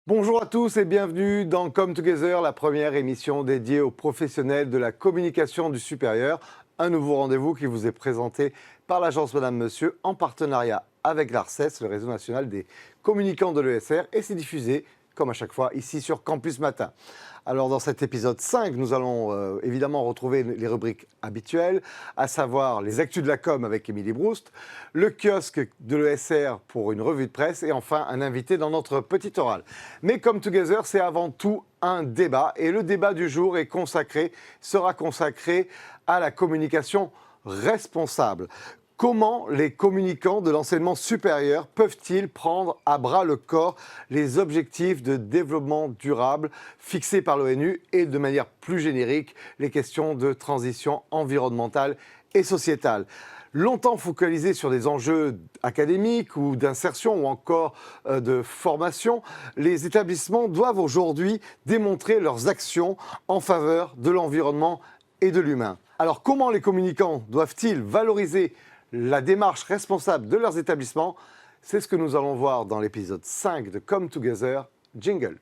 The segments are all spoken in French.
Bonjour à tous et bienvenue dans Come Together, la première émission dédiée aux professionnels de la communication du supérieur. Un nouveau rendez-vous qui vous est présenté par l'agence Madame Monsieur en partenariat avec l'ARCES, le réseau national des communicants de l'ESR, et c'est diffusé, comme à chaque fois, ici sur Campus Matin. Alors dans cet épisode 5, nous allons évidemment retrouver les rubriques habituelles, à savoir les actus de la com avec Émilie Broust, le kiosque de l'ESR pour une revue de presse et enfin un invité dans notre petit oral. Mais Come Together, c'est avant tout un débat et le débat du jour sera consacré à la communication responsable. Comment les communicants de l'enseignement supérieur peuvent-ils prendre à bras le corps les objectifs de développement durable fixés par l'ONU et de manière plus générique les questions de transition environnementale et sociétale ? Longtemps focalisés sur des enjeux académiques ou d'insertion ou encore de formation, les établissements doivent aujourd'hui démontrer leurs actions en faveur de l'environnement et de l'humain. Alors comment les communicants doivent-ils valoriser la démarche responsable de leurs établissements? C'est ce que nous allons voir dans l'épisode 5 de Come Together. Jingle.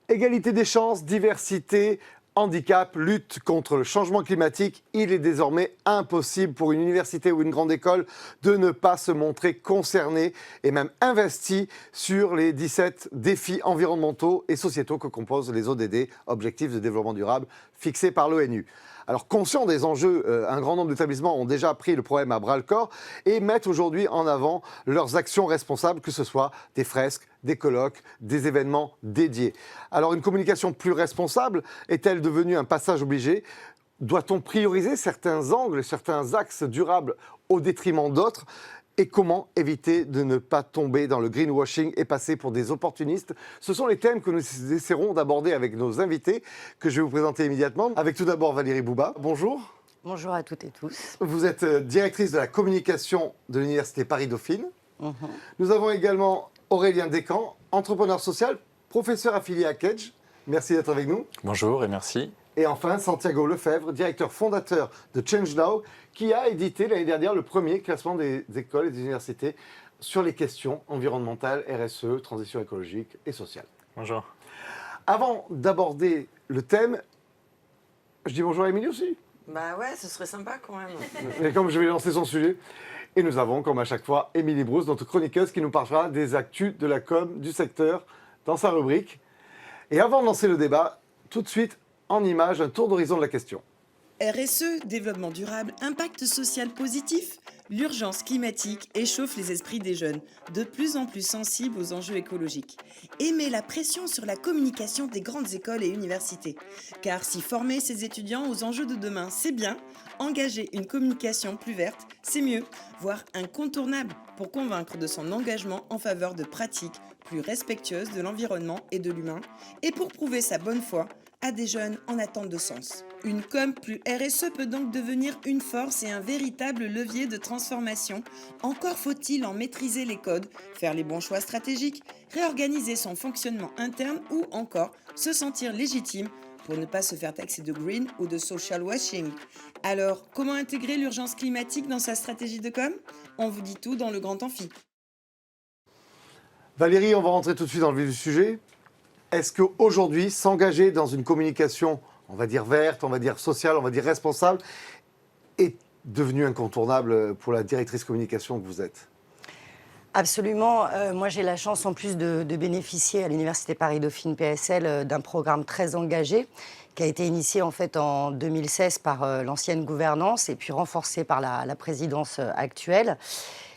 Égalité des chances, diversité, handicap, lutte contre le changement climatique, il est désormais impossible pour une université ou une grande école de ne pas se montrer concernée et même investie sur les 17 défis environnementaux et sociétaux que composent les ODD, Objectifs de développement durable, fixés par l'ONU. Alors, conscients des enjeux, un grand nombre d'établissements ont déjà pris le problème à bras-le-corps et mettent aujourd'hui en avant leurs actions responsables, que ce soit des fresques, des colloques, des événements dédiés. Alors, une communication plus responsable est-elle devenue un passage obligé ? Doit-on prioriser certains angles, certains axes durables au détriment d'autres ? Et comment éviter de ne pas tomber dans le greenwashing et passer pour des opportunistes? Ce sont les thèmes que nous essaierons d'aborder avec nos invités, que je vais vous présenter immédiatement. Avec tout d'abord Valérie Bouba, bonjour. Bonjour à toutes et tous. Vous êtes directrice de la communication de l'Université Paris-Dauphine. Nous avons également Aurélien Descamps, entrepreneur social, professeur affilié à Kedge. Merci d'être avec nous. Bonjour et merci. Et enfin, Santiago Lefebvre, directeur fondateur de Change Now, qui a édité l'année dernière le premier classement des écoles et des universités sur les questions environnementales, RSE, transition écologique et sociale. Bonjour. Avant d'aborder le thème, je dis bonjour à Émilie aussi. Bah ouais, ce serait sympa quand même. Et comme je vais lancer son sujet, et nous avons, comme à chaque fois, Émilie Broust, notre chroniqueuse, qui nous parlera des actus de la com du secteur dans sa rubrique. Et avant de lancer le débat, tout de suite, en image, un tour d'horizon de la question. RSE, développement durable, impact social positif. L'urgence climatique échauffe les esprits des jeunes, de plus en plus sensibles aux enjeux écologiques, et met la pression sur la communication des grandes écoles et universités. Car si former ces étudiants aux enjeux de demain, c'est bien, engager une communication plus verte, c'est mieux, voire incontournable pour convaincre de son engagement en faveur de pratiques plus respectueuses de l'environnement et de l'humain, et pour prouver sa bonne foi à des jeunes en attente de sens. Une com plus RSE peut donc devenir une force et un véritable levier de transformation. Encore faut-il en maîtriser les codes, faire les bons choix stratégiques, réorganiser son fonctionnement interne ou encore se sentir légitime pour ne pas se faire taxer de green ou de social washing. Alors, comment intégrer l'urgence climatique dans sa stratégie de com ? On vous dit tout dans le grand amphi. Valérie, on va rentrer tout de suite dans le vif du sujet. Est-ce qu'aujourd'hui, s'engager dans une communication, on va dire verte, on va dire sociale, on va dire responsable, est devenu incontournable pour la directrice communication que vous êtes ? Absolument. Moi, j'ai la chance en plus de bénéficier à l'Université Paris-Dauphine PSL d'un programme très engagé qui a été initié en fait en 2016 par l'ancienne gouvernance et puis renforcé par la présidence actuelle.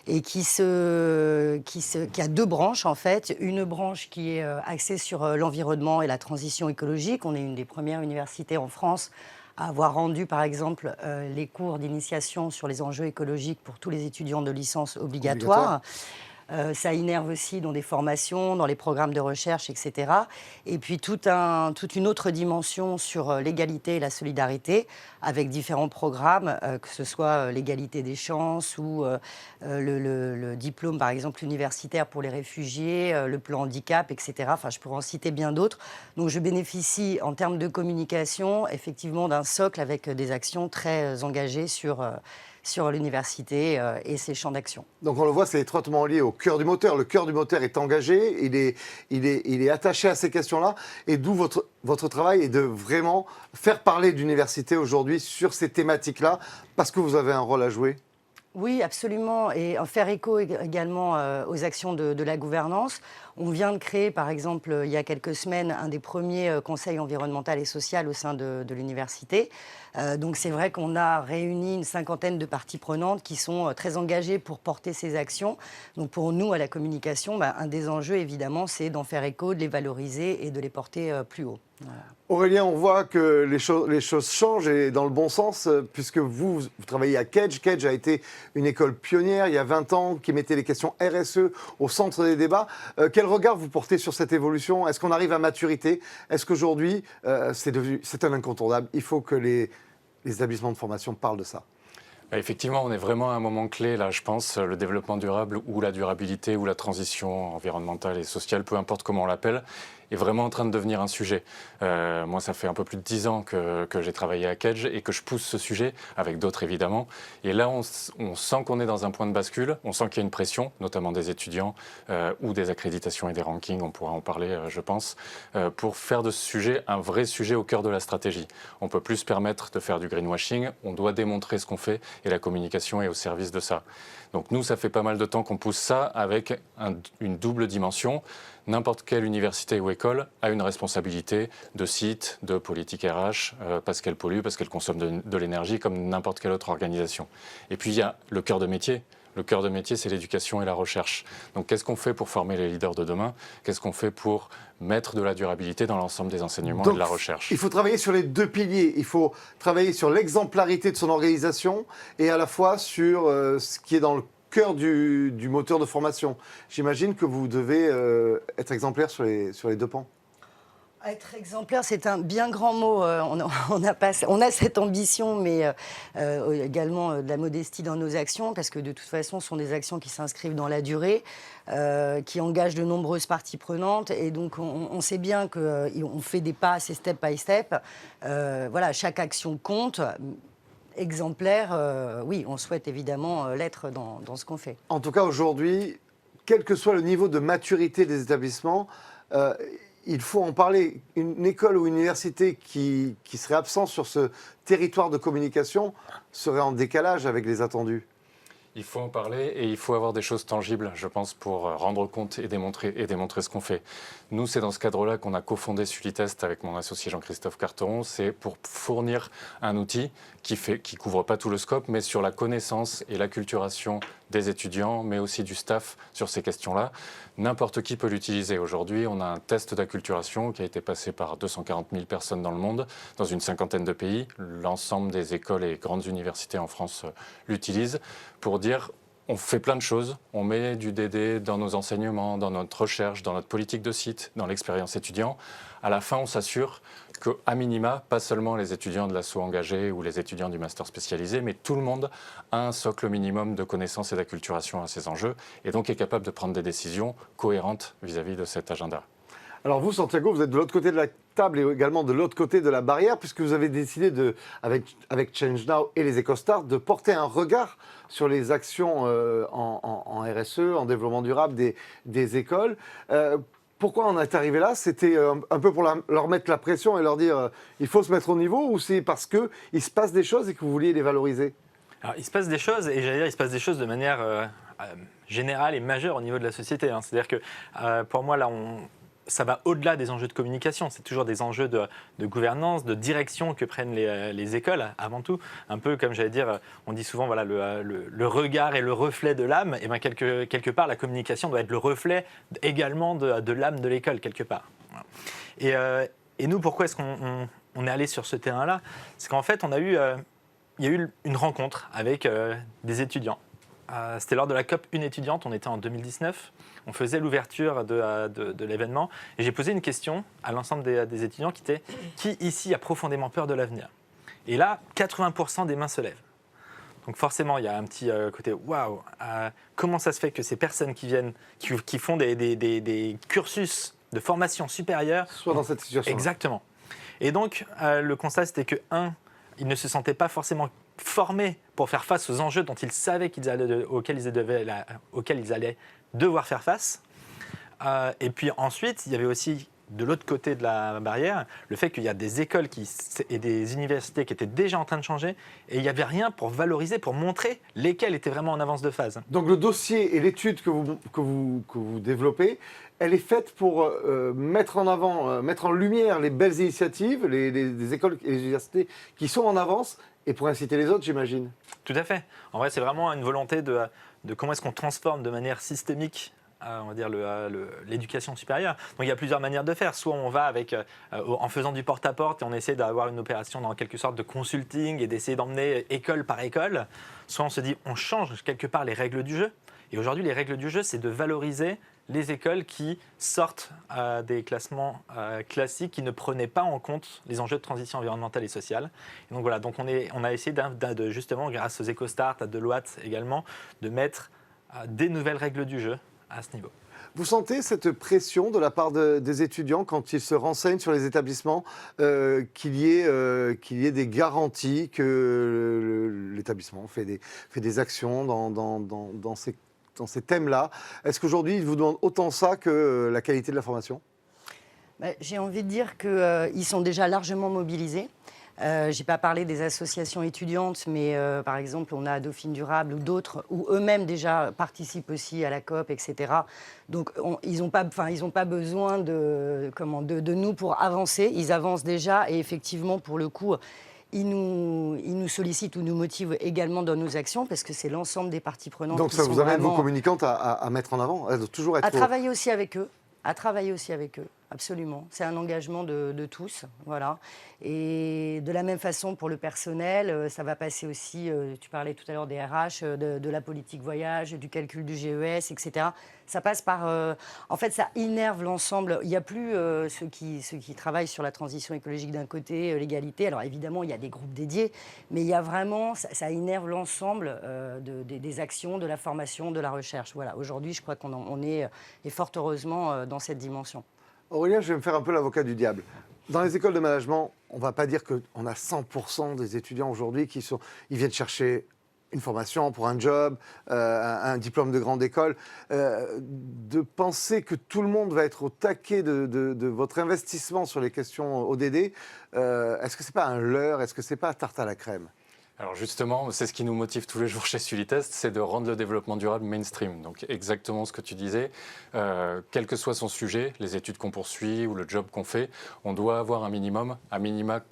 Et qui a deux branches en fait. Une branche qui est axée sur l'environnement et la transition écologique. On est une des premières universités en France à avoir rendu par exemple les cours d'initiation sur les enjeux écologiques pour tous les étudiants de licence obligatoires. Ça innerve aussi dans des formations, dans les programmes de recherche, etc. Et puis toute une autre dimension sur l'égalité et la solidarité, avec différents programmes, que ce soit l'égalité des chances ou le diplôme, par exemple, universitaire pour les réfugiés, le plan handicap, etc. Enfin, je pourrais en citer bien d'autres. Donc, je bénéficie, en termes de communication, effectivement, d'un socle avec des actions très engagées sur l'université et ses champs d'action. Donc on le voit, c'est étroitement lié au cœur du moteur. Le cœur du moteur est engagé, il est attaché à ces questions-là, et d'où votre travail est de vraiment faire parler d'université aujourd'hui sur ces thématiques-là, parce que vous avez un rôle à jouer. Oui, absolument, et faire écho également aux actions de la gouvernance. On vient de créer, par exemple, il y a quelques semaines, un des premiers conseils environnemental et social au sein de l'université. Donc c'est vrai qu'on a réuni une 50aine de parties prenantes qui sont très engagées pour porter ces actions. Donc pour nous, à la communication, un des enjeux, évidemment, c'est d'en faire écho, de les valoriser et de les porter plus haut. Voilà. Aurélien, on voit que les choses changent et dans le bon sens, puisque vous travaillez à Kedge. Kedge a été une école pionnière il y a 20 ans qui mettait les questions RSE au centre des débats. Quel regard vous portez sur cette évolution? Est-ce qu'on arrive à maturité? Est-ce qu'aujourd'hui, c'est un incontournable? Il faut que les établissements de formation parlent de ça. Effectivement, on est vraiment à un moment clé, là, je pense, le développement durable ou la durabilité ou la transition environnementale et sociale, peu importe comment on l'appelle, est vraiment en train de devenir un sujet. Moi, ça fait un peu plus de 10 ans que j'ai travaillé à Kedge et que je pousse ce sujet, avec d'autres évidemment. Et là, on sent qu'on est dans un point de bascule, on sent qu'il y a une pression, notamment des étudiants ou des accréditations et des rankings, on pourra en parler, je pense, pour faire de ce sujet un vrai sujet au cœur de la stratégie. On ne peut plus se permettre de faire du greenwashing, on doit démontrer ce qu'on fait et la communication est au service de ça. Donc nous, ça fait pas mal de temps qu'on pousse ça avec une double dimension. N'importe quelle université ou école a une responsabilité de site, de politique RH, parce qu'elle pollue, parce qu'elle consomme de l'énergie, comme n'importe quelle autre organisation. Et puis il y a le cœur de métier. Le cœur de métier, c'est l'éducation et la recherche. Donc qu'est-ce qu'on fait pour former les leaders de demain? Qu'est-ce qu'on fait pour mettre de la durabilité dans l'ensemble des enseignements et de la recherche? Il faut travailler sur les deux piliers. Il faut travailler sur l'exemplarité de son organisation et à la fois sur ce qui est dans le cœur du moteur de formation. J'imagine que vous devez être exemplaire sur les deux pans. Être exemplaire, c'est un bien grand mot. On a cette ambition, mais également de la modestie dans nos actions, parce que de toute façon, ce sont des actions qui s'inscrivent dans la durée, qui engagent de nombreuses parties prenantes. Et donc, on sait bien qu'on fait des pas, c'est step by step. Voilà, chaque action compte. Exemplaire, oui, on souhaite évidemment l'être dans ce qu'on fait. En tout cas, aujourd'hui, quel que soit le niveau de maturité des établissements, il faut en parler. Une école ou une université qui serait absente sur ce territoire de communication serait en décalage avec les attendus. Il faut en parler et il faut avoir des choses tangibles, je pense, pour rendre compte et démontrer ce qu'on fait. Nous, c'est dans ce cadre-là qu'on a cofondé Sulitest avec mon associé Jean-Christophe Carteron. C'est pour fournir un outil qui couvre pas tout le scope, mais sur la connaissance et l'acculturation des étudiants, mais aussi du staff sur ces questions-là. N'importe qui peut l'utiliser. Aujourd'hui, on a un test d'acculturation qui a été passé par 240 000 personnes dans le monde, dans une 50aine de pays. L'ensemble des écoles et grandes universités en France l'utilisent pour dire on fait plein de choses. On met du DD dans nos enseignements, dans notre recherche, dans notre politique de site, dans l'expérience étudiant. À la fin, on s'assure qu'à minima, pas seulement les étudiants de l'ASSO engagés ou les étudiants du master spécialisé, mais tout le monde a un socle minimum de connaissances et d'acculturation à ces enjeux et donc est capable de prendre des décisions cohérentes vis-à-vis de cet agenda. Alors vous, Santiago, vous êtes de l'autre côté de la table et également de l'autre côté de la barrière, puisque vous avez décidé, avec Change Now et les EcoStart, de porter un regard sur les actions en RSE, en développement durable des écoles. Pourquoi on est arrivé là? C'était un peu pour leur mettre la pression et leur dire il faut se mettre au niveau, ou c'est parce qu'il se passe des choses et que vous vouliez les valoriser? Alors, il se passe des choses, et j'allais dire, il se passe des choses de manière générale et majeure au niveau de la société. Hein. C'est-à-dire que pour moi, là, ça va au-delà des enjeux de communication. C'est toujours des enjeux de gouvernance, de direction que prennent les écoles, avant tout. Un peu comme, j'allais dire, on dit souvent, voilà, le regard est le reflet de l'âme. Et bien, quelque part, la communication doit être le reflet également de l'âme de l'école, quelque part. Et nous, pourquoi est-ce qu'on est allé sur ce terrain-là? C'est qu'en fait, il y a eu une rencontre avec des étudiants c'était lors de la COP Une étudiante, on était en 2019, on faisait l'ouverture de l'événement et j'ai posé une question à l'ensemble des étudiants qui était « Qui ici a profondément peur de l'avenir ?» Et là, 80% des mains se lèvent. Donc forcément, il y a un petit côté « Waouh, comment ça se fait que ces personnes qui viennent, qui font des cursus de formation supérieure… » Soit dans cette situation. Exactement. Et donc, le constat, c'était que, ils ne se sentaient pas forcément formés pour faire face aux enjeux dont ils savaient auxquels ils allaient devoir faire face. Et puis ensuite, il y avait aussi, de l'autre côté de la barrière, le fait qu'il y a des écoles et des universités qui étaient déjà en train de changer, et il n'y avait rien pour valoriser, pour montrer lesquelles étaient vraiment en avance de phase. Donc le dossier et l'étude que vous développez, elle est faite pour mettre en avant, mettre en lumière les belles initiatives, les écoles et les universités qui sont en avance, et pour inciter les autres, j'imagine. Tout à fait. En vrai, c'est vraiment une volonté de comment est-ce qu'on transforme de manière systémique on va dire l'éducation supérieure. Donc il y a plusieurs manières de faire. Soit on va en faisant du porte-à-porte et on essaie d'avoir une opération dans quelque sorte de consulting et d'essayer d'emmener école par école. Soit on se dit on change quelque part les règles du jeu. Et aujourd'hui, les règles du jeu, c'est de valoriser les écoles qui sortent des classements classiques, qui ne prenaient pas en compte les enjeux de transition environnementale et sociale. Et donc voilà, donc on a essayé justement, grâce aux EcoStart, à Deloitte également, de mettre des nouvelles règles du jeu à ce niveau. Vous sentez cette pression de la part des étudiants quand ils se renseignent sur les établissements, qu'il y ait des garanties que l'établissement fait des actions dans ces thèmes-là? Est-ce qu'aujourd'hui, ils vous demandent autant ça que la qualité de la formation? J'ai envie de dire qu'ils sont déjà largement mobilisés. Je n'ai pas parlé des associations étudiantes, mais par exemple, on a Dauphine Durable ou d'autres, où eux-mêmes déjà participent aussi à la COP, etc. Donc, ils n'ont pas besoin de nous pour avancer. Ils avancent déjà et effectivement, pour le coup, ils nous sollicitent ou nous motivent également dans nos actions parce que c'est l'ensemble des parties prenantes. Donc, qui ça sont vous amène, vraiment vos communicantes, à mettre en avant, à toujours être... à travailler aussi avec eux. Absolument. C'est un engagement de tous, voilà. Et de la même façon pour le personnel, ça va passer aussi, tu parlais tout à l'heure des RH, de la politique voyage, du calcul du GES, etc. Ça passe par... en fait, ça innerve l'ensemble. Il n'y a plus ceux qui travaillent sur la transition écologique d'un côté, l'égalité. Alors évidemment, il y a des groupes dédiés, mais il y a vraiment... Ça innerve l'ensemble des actions, de la formation, de la recherche. Voilà. Aujourd'hui, je crois qu'on est, et fort heureusement, dans cette dimension. Aurélien, je vais me faire un peu l'avocat du diable. Dans les écoles de management, on ne va pas dire qu'on a 100% des étudiants aujourd'hui ils viennent chercher une formation pour un job, un diplôme de grande école. De penser que tout le monde va être au taquet de votre investissement sur les questions ODD, est-ce que ce n'est pas un leurre? Est-ce que ce n'est pas tarte à la crème? Alors justement, c'est ce qui nous motive tous les jours chez Sulitest, c'est de rendre le développement durable mainstream. Donc exactement ce que tu disais, quel que soit son sujet, les études qu'on poursuit ou le job qu'on fait, on doit avoir à minima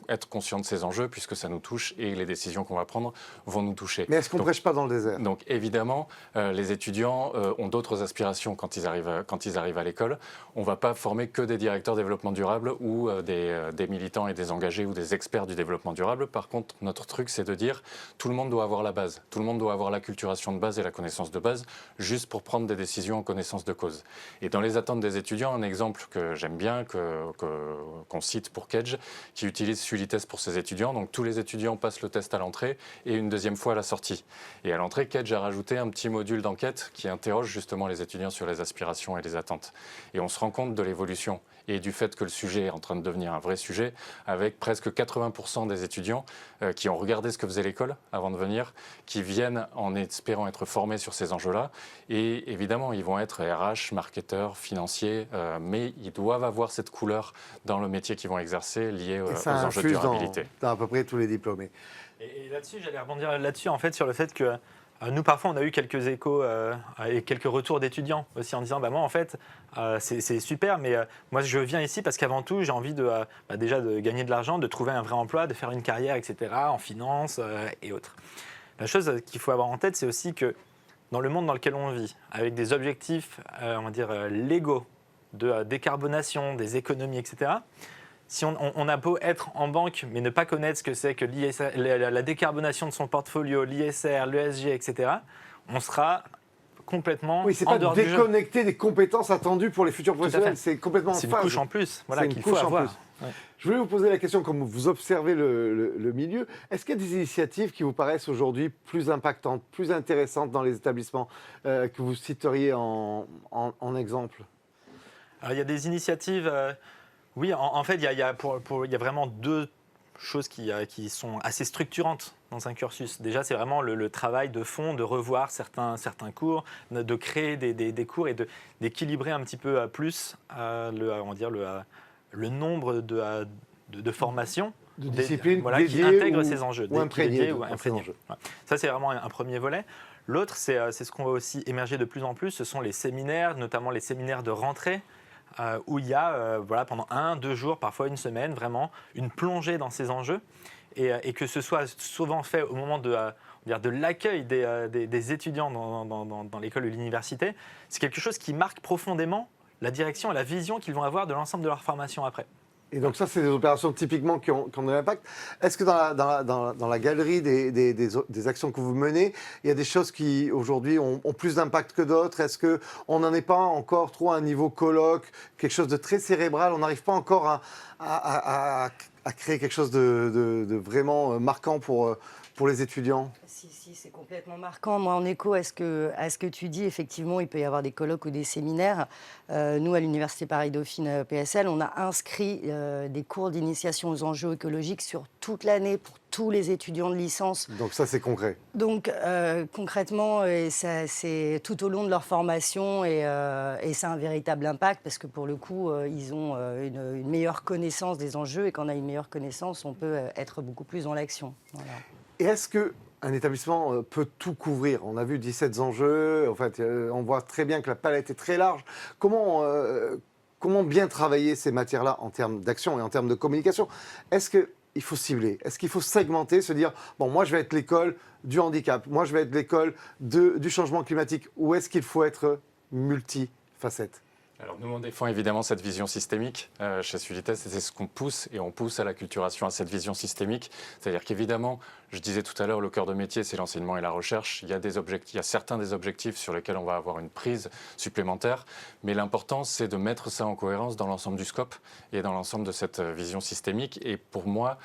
être conscient de ces enjeux puisque ça nous touche et les décisions qu'on va prendre vont nous toucher. Mais est-ce qu'on ne prêche pas dans le désert? Donc évidemment, les étudiants ont d'autres aspirations quand ils arrivent à l'école. On ne va pas former que des directeurs développement durable ou des militants et des engagés ou des experts du développement durable. Par contre, notre truc, c'est de dire tout le monde doit avoir la base, tout le monde doit avoir l'acculturation de base et la connaissance de base, juste pour prendre des décisions en connaissance de cause. Et dans les attentes des étudiants, un exemple que j'aime bien, qu'on cite pour Kedge, qui utilise Sulitest pour ses étudiants. Donc tous les étudiants passent le test à l'entrée et une deuxième fois à la sortie. Et à l'entrée, Kedge a rajouté un petit module d'enquête qui interroge justement les étudiants sur les aspirations et les attentes. Et on se rend compte de l'évolution et du fait que le sujet est en train de devenir un vrai sujet, avec presque 80% des étudiants qui ont regardé ce que faisait l'école avant de venir, qui viennent en espérant être formés sur ces enjeux-là. Et évidemment, ils vont être RH, marketeurs, financiers, mais ils doivent avoir cette couleur dans le métier qu'ils vont exercer lié aux enjeux de durabilité. Dans à peu près tous les diplômés. Et là-dessus, j'allais rebondir là-dessus, en fait, sur le fait que nous, parfois, on a eu quelques échos et quelques retours d'étudiants aussi en disant moi, en fait, c'est super, mais moi, je viens ici parce qu'avant tout, j'ai envie déjà de gagner de l'argent, de trouver un vrai emploi, de faire une carrière, etc., en finance et autres. La chose qu'il faut avoir en tête, c'est aussi que dans le monde dans lequel on vit, avec des objectifs, on va dire, légaux de décarbonation, des économies, etc., si on a beau être en banque, mais ne pas connaître ce que c'est que la décarbonation de son portfolio, l'ISR, l'ESG, etc., on sera complètement Oui, c'est en pas dehors du jeu. déconnecter des compétences attendues pour les futurs à professionnels, fait. c'est complètement en C'est une phase. couche en plus voilà, C'est une qu'il faut couche en avoir. plus. Ouais. Je voulais vous poser la question, comme vous observez le milieu, est-ce qu'il y a des initiatives qui vous paraissent aujourd'hui plus impactantes, plus intéressantes dans les établissements, que vous citeriez en exemple? Alors, il y a des initiatives. Oui, en fait, il y a vraiment deux choses qui sont assez structurantes dans un cursus. Déjà, c'est vraiment le travail de fond, de revoir certains cours, de créer des cours et d'équilibrer un petit peu plus le nombre de formations De disciplines qui dédiées intègrent ou- ces enjeux, ou imprégnées ou dans ces imprégnées. enjeux. Ouais. Ça, c'est vraiment un premier volet. L'autre, c'est ce qu'on va aussi émerger de plus en plus, ce sont les séminaires, notamment les séminaires de rentrée, où il y a pendant 1-2 jours, parfois une semaine, vraiment une plongée dans ces enjeux, et que ce soit souvent fait au moment de l'accueil des étudiants dans l'école ou l'université. C'est quelque chose qui marque profondément la direction et la vision qu'ils vont avoir de l'ensemble de leur formation après. Et donc ça, c'est des opérations typiquement qui ont de l'impact. Est-ce que dans la galerie des actions que vous menez, il y a des choses qui, aujourd'hui, ont plus d'impact que d'autres? Est-ce qu'on n'en est pas encore trop à un niveau colloque, quelque chose de très cérébral? On n'arrive pas encore à créer quelque chose de vraiment marquant pour les étudiants? Si, c'est complètement marquant. Moi, en écho à ce que tu dis, effectivement, il peut y avoir des colloques ou des séminaires. Nous, à l'Université Paris-Dauphine PSL, on a inscrit des cours d'initiation aux enjeux écologiques sur toute l'année pour tous les étudiants de licence. Donc ça, c'est concret. Donc, concrètement, c'est tout au long de leur formation et ça a un véritable impact parce que, pour le coup, ils ont une meilleure connaissance des enjeux, et quand on a une meilleure connaissance, on peut être beaucoup plus dans l'action. Voilà. Et est-ce qu'un établissement peut tout couvrir? On a vu 17 enjeux, en fait, on voit très bien que la palette est très large. Comment bien travailler ces matières-là en termes d'action et en termes de communication? Est-ce qu'il faut cibler? Est-ce qu'il faut segmenter, se dire, bon, moi je vais être l'école du handicap, moi je vais être l'école du changement climatique, ou est-ce qu'il faut être multifacette? Alors nous, on défend évidemment cette vision systémique chez Sulitest, et c'est ce qu'on pousse, et on pousse à l'acculturation, à cette vision systémique. C'est-à-dire qu'évidemment, je disais tout à l'heure, le cœur de métier, c'est l'enseignement et la recherche. Il y a certains des objectifs sur lesquels on va avoir une prise supplémentaire, mais l'important, c'est de mettre ça en cohérence dans l'ensemble du scope et dans l'ensemble de cette vision systémique. Et pour moi,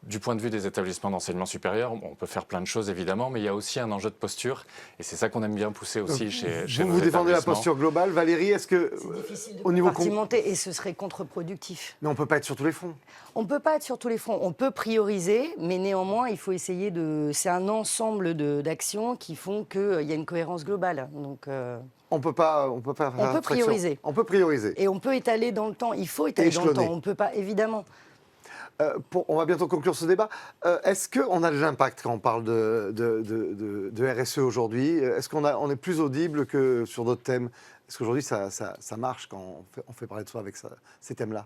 du point de vue des établissements d'enseignement supérieur, on peut faire plein de choses évidemment, mais il y a aussi un enjeu de posture, et c'est ça qu'on aime bien pousser aussi chez Vous défendez la posture globale, Valérie. Est-ce que C'est difficile de au niveau compartimenter et ce serait contre-productif. mais on peut pas être sur tous les fronts? On ne peut pas être sur tous les fronts. On peut prioriser, mais néanmoins, il faut essayer de... C'est un ensemble d'actions qui font qu'il y a une cohérence globale. Donc, On peut pas faire on peut abstraction. prioriser. On peut prioriser. et on peut étaler dans le temps. Il faut étaler dans le Échelonner. temps. On ne peut pas, évidemment. On va bientôt conclure ce débat. Est-ce qu'on a de l'impact quand on parle de RSE aujourd'hui? Est-ce qu'on est plus audible que sur d'autres thèmes? Est-ce qu'aujourd'hui ça marche quand on fait parler de soi avec ces thèmes-là?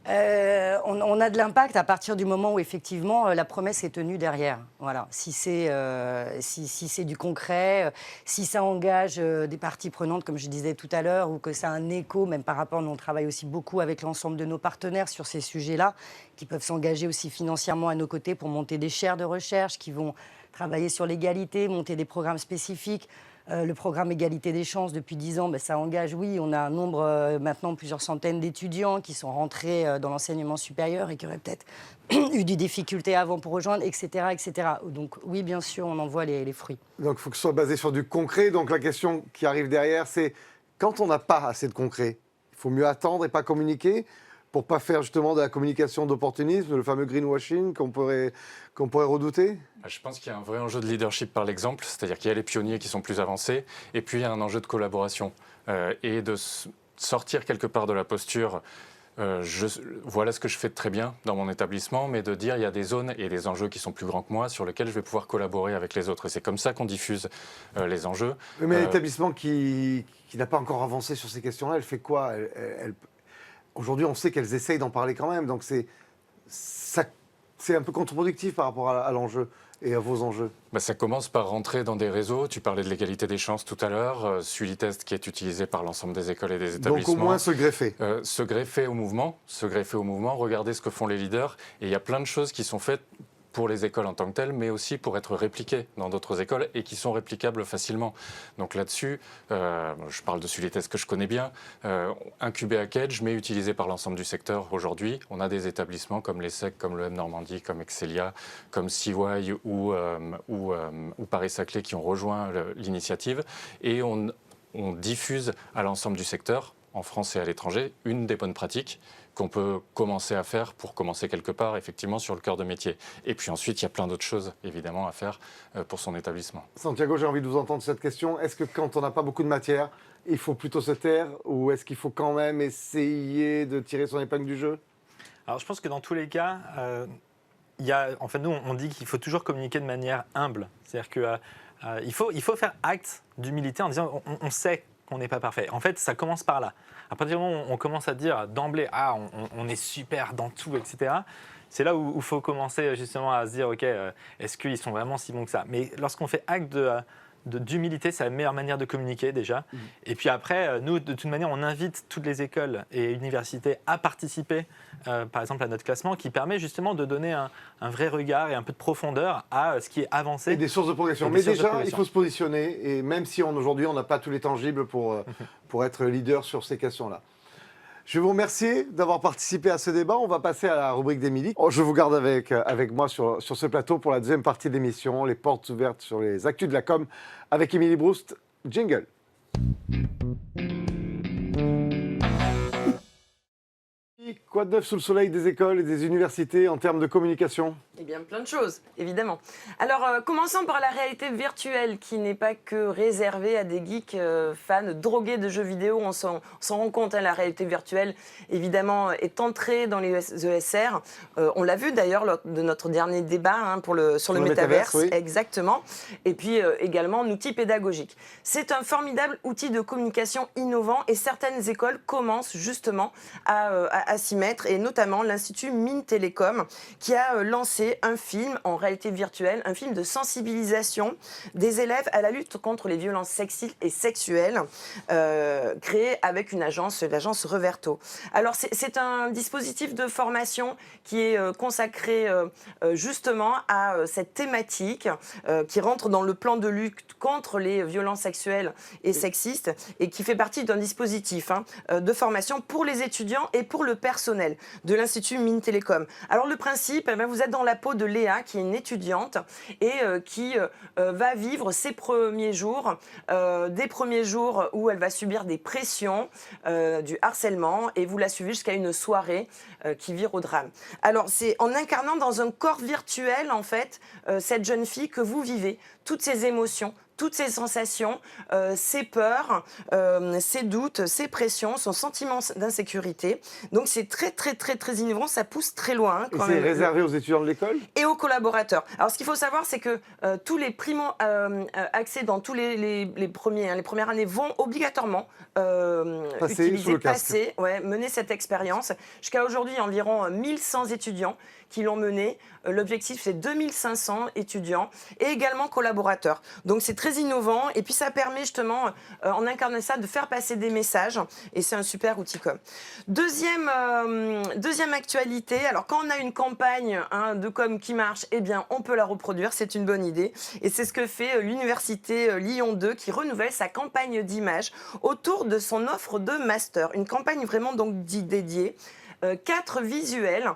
On a de l'impact à partir du moment où, effectivement, la promesse est tenue derrière. Voilà. Si c'est du concret, si ça engage des parties prenantes, comme je disais tout à l'heure, ou que ça a un écho, même par rapport, nous on travaille aussi beaucoup avec l'ensemble de nos partenaires sur ces sujets-là, qui peuvent s'engager aussi financièrement à nos côtés pour monter des chaires de recherche, qui vont travailler sur l'égalité, monter des programmes spécifiques. Le programme Égalité des chances, depuis 10 ans, ça engage, oui, on a un nombre, maintenant, plusieurs centaines d'étudiants qui sont rentrés dans l'enseignement supérieur et qui auraient peut-être eu des difficultés avant pour rejoindre, etc., etc. Donc oui, bien sûr, on en voit les fruits. Donc il faut que ce soit basé sur du concret. Donc la question qui arrive derrière, c'est quand on n'a pas assez de concret, il faut mieux attendre et pas communiquer pour pas faire justement de la communication d'opportunisme, le fameux greenwashing qu'on pourrait redouter? Je pense qu'il y a un vrai enjeu de leadership par l'exemple, c'est-à-dire qu'il y a les pionniers qui sont plus avancés, et puis il y a un enjeu de collaboration et de sortir quelque part de la posture voilà ce que je fais de très bien dans mon établissement, mais de dire il y a des zones et des enjeux qui sont plus grands que moi sur lesquels je vais pouvoir collaborer avec les autres. Et c'est comme ça qu'on diffuse les enjeux. Mais l'établissement qui n'a pas encore avancé sur ces questions-là, elle fait quoi? Aujourd'hui, on sait qu'elles essayent d'en parler quand même, donc c'est un peu contre-productif par rapport à l'enjeu et à vos enjeux. Ça commence par rentrer dans des réseaux. Tu parlais de l'égalité des chances tout à l'heure, Sulitest qui est utilisé par l'ensemble des écoles et des établissements. Donc au moins se greffer. Se greffer au mouvement, regarder ce que font les leaders. Et il y a plein de choses qui sont faites pour les écoles en tant que telles, mais aussi pour être répliqués dans d'autres écoles et qui sont réplicables facilement. Donc là-dessus, je parle de Sulitest que je connais bien, incubé à Kedge, mais utilisé par l'ensemble du secteur aujourd'hui. On a des établissements comme l'ESSEC, comme le M Normandie, comme Excelia, comme CY ou Paris-Saclay qui ont rejoint l'initiative et on diffuse à l'ensemble du secteur, en France et à l'étranger, une des bonnes pratiques qu'on peut commencer à faire pour commencer quelque part, effectivement, sur le cœur de métier. Et puis ensuite, il y a plein d'autres choses, évidemment, à faire pour son établissement. Santiago, j'ai envie de vous entendre cette question. Est-ce que quand on n'a pas beaucoup de matière, il faut plutôt se taire ou est-ce qu'il faut quand même essayer de tirer son épingle du jeu? Alors je pense que dans tous les cas, en fait, nous, on dit qu'il faut toujours communiquer de manière humble. C'est-à-dire qu'il faut faire acte d'humilité en disant on sait qu'on n'est pas parfait. En fait, ça commence par là. À partir du moment où on commence à dire d'emblée, on est super dans tout, etc., c'est là où il faut commencer justement à se dire, OK, est-ce qu'ils sont vraiment si bons que ça? Mais lorsqu'on fait acte d'humilité, c'est la meilleure manière de communiquer déjà. Et puis après, nous, de toute manière, on invite toutes les écoles et universités à participer, par exemple, à notre classement, qui permet justement de donner un vrai regard et un peu de profondeur à ce qui est avancé. Et des sources de progression. Mais déjà, il faut se positionner. Et même si aujourd'hui, on n'a pas tous les tangibles pour être leader sur ces questions-là. Je vais vous remercier d'avoir participé à ce débat. On va passer à la rubrique d'Émilie. Je vous garde avec moi sur ce plateau pour la deuxième partie de l'émission, les portes ouvertes sur les actus de la com avec Émilie Broust. Jingle. Quoi de neuf sous le soleil des écoles et des universités en termes de communication? Eh bien, plein de choses, évidemment. Alors, commençons par la réalité virtuelle, qui n'est pas que réservée à des geeks fans drogués de jeux vidéo. On s'en rend compte, la réalité virtuelle, évidemment, est entrée dans les ESR. On l'a vu d'ailleurs lors de notre dernier débat sur le métaverse. Oui. Exactement. Et puis, également, un outil pédagogique. C'est un formidable outil de communication innovant et certaines écoles commencent justement à s'y mettre, et notamment l'Institut Mines Télécom, qui a lancé un film en réalité virtuelle, un film de sensibilisation des élèves à la lutte contre les violences sexistes et sexuelles, créé avec l'agence Reverto. Alors c'est un dispositif de formation qui est consacré justement à cette thématique qui rentre dans le plan de lutte contre les violences sexuelles et sexistes et qui fait partie d'un dispositif de formation pour les étudiants et pour le personnel de l'Institut Mines Télécom. Alors le principe, vous êtes dans la peau de Léa, qui est une étudiante et qui va vivre ses premiers jours, des premiers jours où elle va subir des pressions, du harcèlement, et vous la suivez jusqu'à une soirée qui vire au drame. Alors c'est en incarnant dans un corps virtuel, en fait, cette jeune fille que vous vivez, toutes ces émotions, toutes ces sensations, ses peurs, ses doutes, ses pressions, son sentiment d'insécurité. Donc c'est très, très, très, très innovant, ça pousse très loin. Et c'est réservé aux étudiants de l'école? Et aux collaborateurs. Alors ce qu'il faut savoir, c'est que tous les primo-accès dans tous les premières années vont obligatoirement mener cette expérience. Jusqu'à aujourd'hui, environ 1100 étudiants qui l'ont mené. L'objectif, c'est 2500 étudiants et également collaborateurs. Donc, c'est très innovant. Et puis, ça permet justement, en incarnant ça, de faire passer des messages. Et c'est un super outil com. Deuxième actualité. Alors, quand on a une campagne de com qui marche, eh bien, on peut la reproduire. C'est une bonne idée. Et c'est ce que fait l'Université Lyon 2 qui renouvelle sa campagne d'image autour de son offre de master. Une campagne vraiment donc dédiée. 4 visuels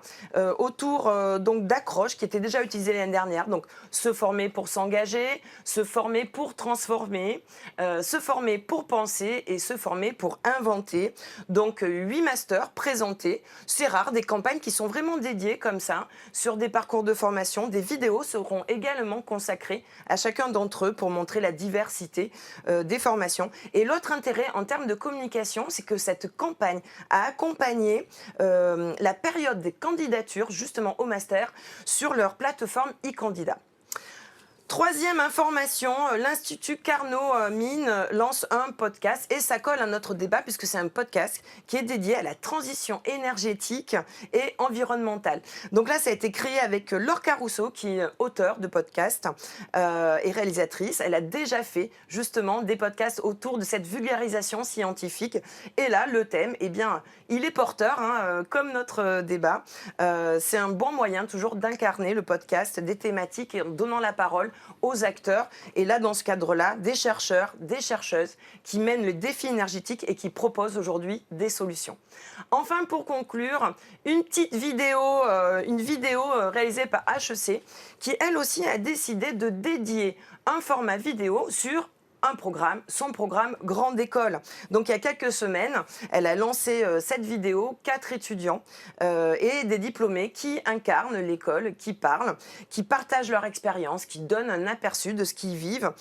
autour donc d'accroches qui étaient déjà utilisés l'année dernière. Donc se former pour s'engager, se former pour transformer, se former pour penser et se former pour inventer. Donc 8 masters présentés. C'est rare, des campagnes qui sont vraiment dédiées comme ça sur des parcours de formation. Des vidéos seront également consacrées à chacun d'entre eux pour montrer la diversité des formations. Et l'autre intérêt en termes de communication, c'est que cette campagne a accompagné la période des candidatures justement au master sur leur plateforme e-candidat. Troisième information, l'Institut Carnot-Mine lance un podcast et ça colle à notre débat puisque c'est un podcast qui est dédié à la transition énergétique et environnementale. Donc là, ça a été créé avec Laure Caruso, qui est auteure de podcast et réalisatrice. Elle a déjà fait justement des podcasts autour de cette vulgarisation scientifique. Et là, le thème, eh bien, il est porteur, comme notre débat. C'est un bon moyen toujours d'incarner le podcast, des thématiques et en donnant la parole aux acteurs. Et là, dans ce cadre-là, des chercheurs, des chercheuses qui mènent le défi énergétique et qui proposent aujourd'hui des solutions. Enfin, pour conclure, une vidéo réalisée par HEC qui, elle aussi, a décidé de dédier un format vidéo sur son programme Grande École. Donc il y a quelques semaines, elle a lancé cette vidéo, 4 étudiants et des diplômés qui incarnent l'école, qui parlent, qui partagent leur expérience, qui donnent un aperçu de ce qu'ils vivent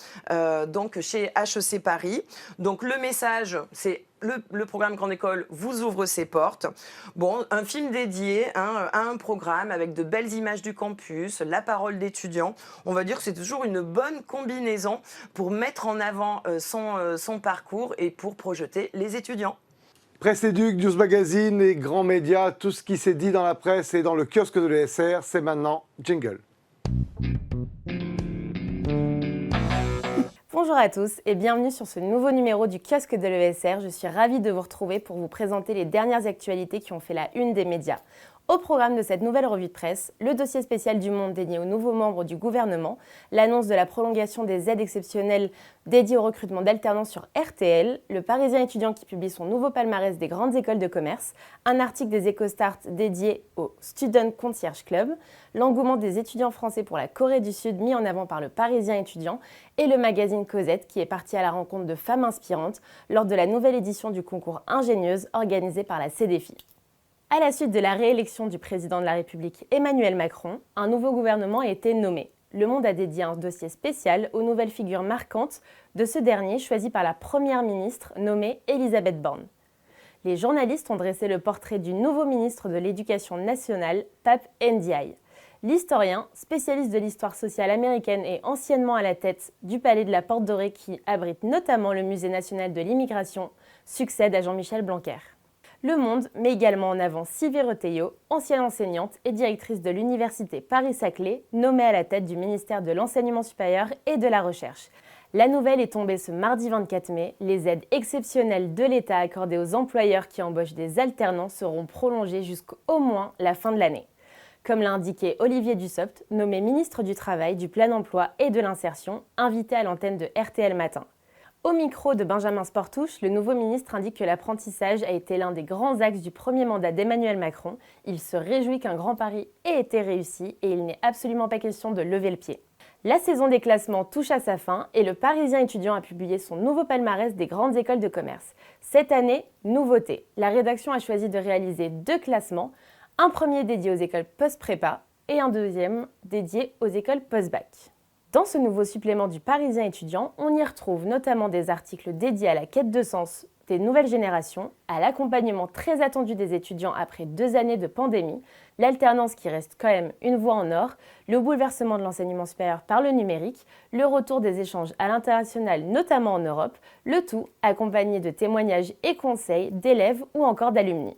donc chez HEC Paris. Donc le message, c'est le programme Grande École vous ouvre ses portes. Bon, un film dédié à un programme avec de belles images du campus, la parole d'étudiants. On va dire que c'est toujours une bonne combinaison pour mettre en avant son parcours et pour projeter les étudiants. Presse Éduc, News Magazine et grands médias, tout ce qui s'est dit dans la presse et dans le kiosque de l'ESR, c'est maintenant jingle. Bonjour à tous et bienvenue sur ce nouveau numéro du kiosque de l'ESR. Je suis ravie de vous retrouver pour vous présenter les dernières actualités qui ont fait la une des médias. Au programme de cette nouvelle revue de presse, le dossier spécial du Monde dédié aux nouveaux membres du gouvernement, l'annonce de la prolongation des aides exceptionnelles dédiées au recrutement d'alternance sur RTL, le Parisien étudiant qui publie son nouveau palmarès des grandes écoles de commerce, un article des EcoStart dédié au Student Concierge Club, l'engouement des étudiants français pour la Corée du Sud mis en avant par le Parisien étudiant et le magazine Cosette qui est parti à la rencontre de femmes inspirantes lors de la nouvelle édition du concours Ingénieuse organisé par la CDFI. À la suite de la réélection du président de la République Emmanuel Macron, un nouveau gouvernement a été nommé. Le Monde a dédié un dossier spécial aux nouvelles figures marquantes de ce dernier choisi par la première ministre nommée Elisabeth Borne. Les journalistes ont dressé le portrait du nouveau ministre de l'Éducation nationale, Pape Ndiaye. L'historien, spécialiste de l'histoire sociale américaine et anciennement à la tête du Palais de la Porte Dorée qui abrite notamment le Musée national de l'immigration, succède à Jean-Michel Blanquer. Le Monde met également en avant Sylvie Retailleau, ancienne enseignante et directrice de l'université Paris-Saclay, nommée à la tête du ministère de l'Enseignement supérieur et de la Recherche. La nouvelle est tombée ce mardi 24 mai. Les aides exceptionnelles de l'État accordées aux employeurs qui embauchent des alternants seront prolongées jusqu'au moins la fin de l'année. Comme l'a indiqué Olivier Dussopt, nommé ministre du Travail, du Plein Emploi et de l'Insertion, invité à l'antenne de RTL Matin. Au micro de Benjamin Sportouche, le nouveau ministre indique que l'apprentissage a été l'un des grands axes du premier mandat d'Emmanuel Macron. Il se réjouit qu'un grand pari ait été réussi et il n'est absolument pas question de lever le pied. La saison des classements touche à sa fin et le Parisien étudiant a publié son nouveau palmarès des grandes écoles de commerce. Cette année, nouveauté. La rédaction a choisi de réaliser 2 classements, un premier dédié aux écoles post-prépa et un deuxième dédié aux écoles post-bac. Dans ce nouveau supplément du Parisien étudiant, on y retrouve notamment des articles dédiés à la quête de sens des nouvelles générations, à l'accompagnement très attendu des étudiants après 2 années de pandémie, l'alternance qui reste quand même une voie en or, le bouleversement de l'enseignement supérieur par le numérique, le retour des échanges à l'international, notamment en Europe, le tout accompagné de témoignages et conseils d'élèves ou encore d'alumni.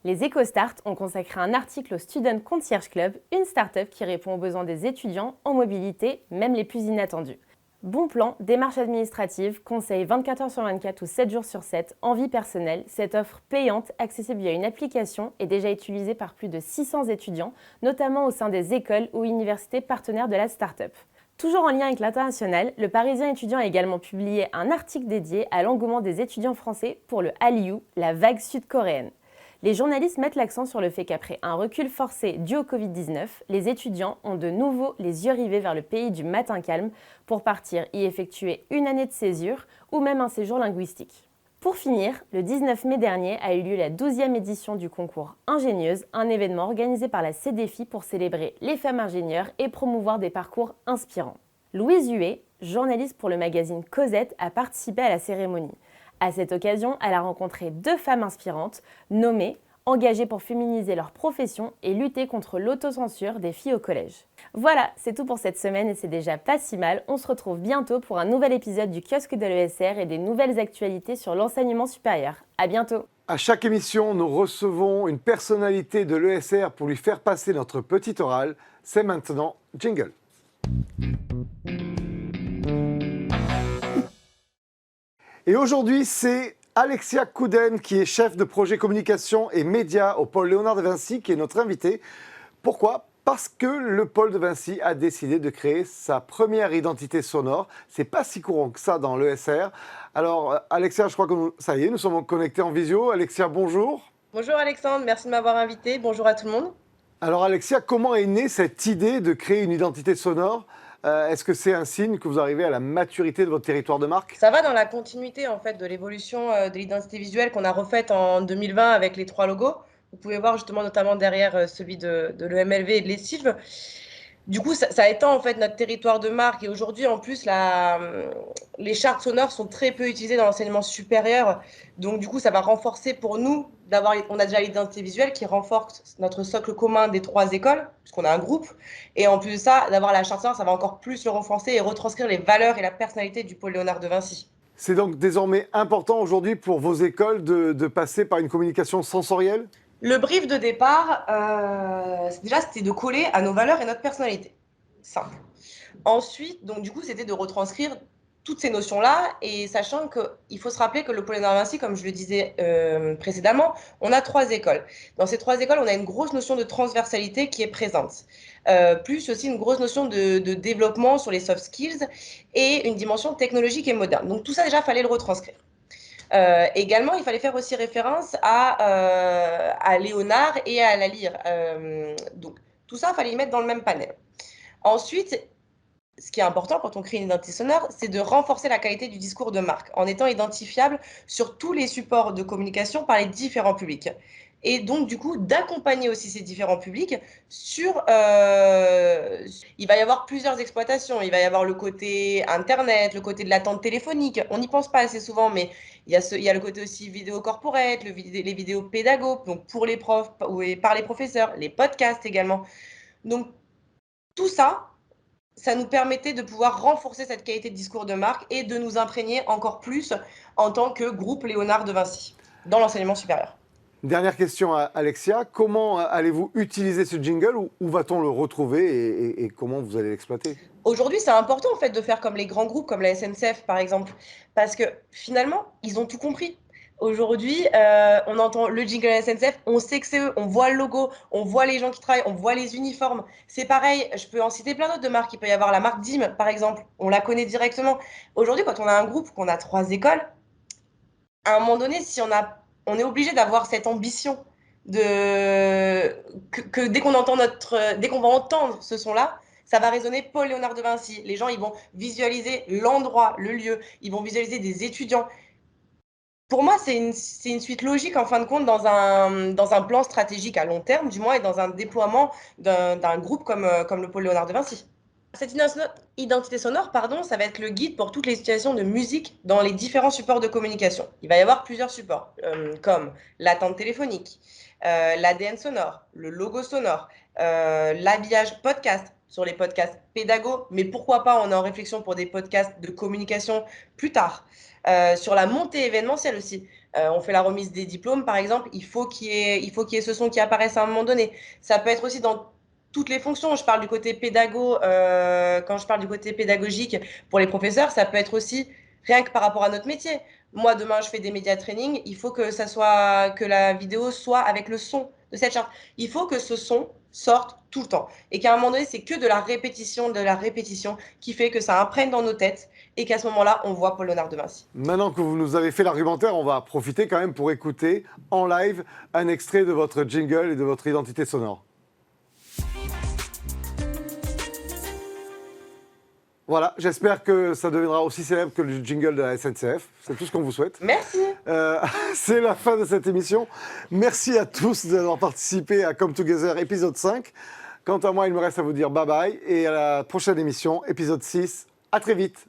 Les EcoStart ont consacré un article au Student Concierge Club, une start-up qui répond aux besoins des étudiants en mobilité, même les plus inattendus. Bon plan, démarches administratives, conseils 24 heures sur 24 ou 7 jours sur 7, en vie personnelle, cette offre payante, accessible via une application, est déjà utilisée par plus de 600 étudiants, notamment au sein des écoles ou universités partenaires de la start-up. Toujours en lien avec l'international, le Parisien étudiant a également publié un article dédié à l'engouement des étudiants français pour le Hallyu, la vague sud-coréenne. Les journalistes mettent l'accent sur le fait qu'après un recul forcé dû au Covid-19, les étudiants ont de nouveau les yeux rivés vers le pays du matin calme pour partir y effectuer une année de césure ou même un séjour linguistique. Pour finir, le 19 mai dernier a eu lieu la 12e édition du concours Ingénieuse, un événement organisé par la CDFI pour célébrer les femmes ingénieures et promouvoir des parcours inspirants. Louise Huet, journaliste pour le magazine Cosette, a participé à la cérémonie. À cette occasion, elle a rencontré 2 femmes inspirantes, nommées engagés pour féminiser leur profession et lutter contre l'autocensure des filles au collège. Voilà, c'est tout pour cette semaine et c'est déjà pas si mal. On se retrouve bientôt pour un nouvel épisode du kiosque de l'ESR et des nouvelles actualités sur l'enseignement supérieur. À bientôt. À chaque émission, nous recevons une personnalité de l'ESR pour lui faire passer notre petit oral. C'est maintenant jingle. Et aujourd'hui, c'est Alexia Couden qui est chef de projet communication et médias au pôle Léonard de Vinci qui est notre invitée. Pourquoi ? Parce que le pôle de Vinci a décidé de créer sa première identité sonore. C'est pas si courant que ça dans l'ESR. Alors, Alexia, je crois que ça y est, nous sommes connectés en visio. Alexia, bonjour. Bonjour Alexandre, merci de m'avoir invité. Bonjour à tout le monde. Alors, Alexia, comment est née cette idée de créer une identité sonore ? Est-ce que c'est un signe que vous arrivez à la maturité de votre territoire de marque ? Ça va dans la continuité en fait de l'évolution de l'identité visuelle qu'on a refaite en 2020 avec les 3 logos. Vous pouvez voir justement notamment derrière celui de l'EMLV et de l'Essive. Du coup, ça étend en fait notre territoire de marque et aujourd'hui en plus les chartes sonores sont très peu utilisées dans l'enseignement supérieur. Donc du coup, ça va renforcer pour nous on a déjà l'identité visuelle qui renforce notre socle commun des 3 écoles puisqu'on a un groupe et en plus de ça, d'avoir la charte sonore, ça va encore plus le renforcer et retranscrire les valeurs et la personnalité du pôle Léonard de Vinci. C'est donc désormais important aujourd'hui pour vos écoles de passer par une communication sensorielle ? Le brief de départ, déjà, c'était de coller à nos valeurs et notre personnalité. Simple. Ensuite, donc, du coup, c'était de retranscrire toutes ces notions-là, et sachant qu'il faut se rappeler que le pôle Léonard de Vinci, comme je le disais précédemment, on a 3 écoles. Dans ces 3 écoles, on a une grosse notion de transversalité qui est présente. Plus aussi une grosse notion de développement sur les soft skills et une dimension technologique et moderne. Donc, tout ça, déjà, il fallait le retranscrire. Également, il fallait faire aussi référence à Léonard et à la lyre. Donc, tout ça, il fallait y mettre dans le même panel. Ensuite, ce qui est important quand on crée une identité sonore, c'est de renforcer la qualité du discours de marque en étant identifiable sur tous les supports de communication par les différents publics. Et donc, du coup, d'accompagner aussi ces différents publics sur... il va y avoir plusieurs exploitations. Il va y avoir le côté Internet, le côté de l'attente téléphonique. On n'y pense pas assez souvent, mais il y a le côté aussi vidéo corporate, les vidéos pédago, donc pour les profs et par les professeurs, les podcasts également. Donc, tout ça, ça nous permettait de pouvoir renforcer cette qualité de discours de marque et de nous imprégner encore plus en tant que groupe Léonard de Vinci dans l'enseignement supérieur. Dernière question à Alexia, comment allez-vous utiliser ce jingle ? Où va-t-on le retrouver et comment vous allez l'exploiter ? Aujourd'hui, c'est important en fait de faire comme les grands groupes, comme la SNCF par exemple, parce que finalement, ils ont tout compris. Aujourd'hui, on entend le jingle de la SNCF, on sait que c'est eux, on voit le logo, on voit les gens qui travaillent, on voit les uniformes. C'est pareil, je peux en citer plein d'autres de marques. Il peut y avoir la marque DIM par exemple, on la connaît directement. Aujourd'hui, quand on a un groupe, qu'on a 3 écoles, à un moment donné, si on est obligé d'avoir cette ambition que dès qu'on va entendre ce son-là, ça va résonner Paul Léonard de Vinci. Les gens, ils vont visualiser l'endroit, le lieu, ils vont visualiser des étudiants. Pour moi, c'est une suite logique, en fin de compte, dans un plan stratégique à long terme, du moins, et dans un déploiement d'un groupe comme le pôle Léonard de Vinci. Cette identité sonore, ça va être le guide pour toutes les situations de musique dans les différents supports de communication. Il va y avoir plusieurs supports, comme l'attente téléphonique, l'ADN sonore, le logo sonore, l'habillage podcast sur les podcasts pédago, mais pourquoi pas, on est en réflexion pour des podcasts de communication plus tard. Sur la montée événementielle aussi. On fait la remise des diplômes, par exemple, il faut qu'il y ait ce son qui apparaisse à un moment donné. Ça peut être aussi dans toutes les fonctions. Je parle du côté pédago, quand je parle du côté pédagogique pour les professeurs, ça peut être aussi rien que par rapport à notre métier. Moi, demain, je fais des médias training, il faut que la vidéo soit avec le son de cette charte. Il faut que ce son sorte tout le temps. Et qu'à un moment donné, c'est que de la répétition qui fait que ça imprègne dans nos têtes et qu'à ce moment-là, on voit Paul Léonard de Vinci. Maintenant que vous nous avez fait l'argumentaire, on va profiter quand même pour écouter en live un extrait de votre jingle et de votre identité sonore. Voilà, j'espère que ça deviendra aussi célèbre que le jingle de la SNCF. C'est tout ce qu'on vous souhaite. Merci. C'est la fin de cette émission. Merci à tous d'avoir participé à Come Together épisode 5. Quant à moi, il me reste à vous dire bye bye et à la prochaine émission, épisode 6. À très vite.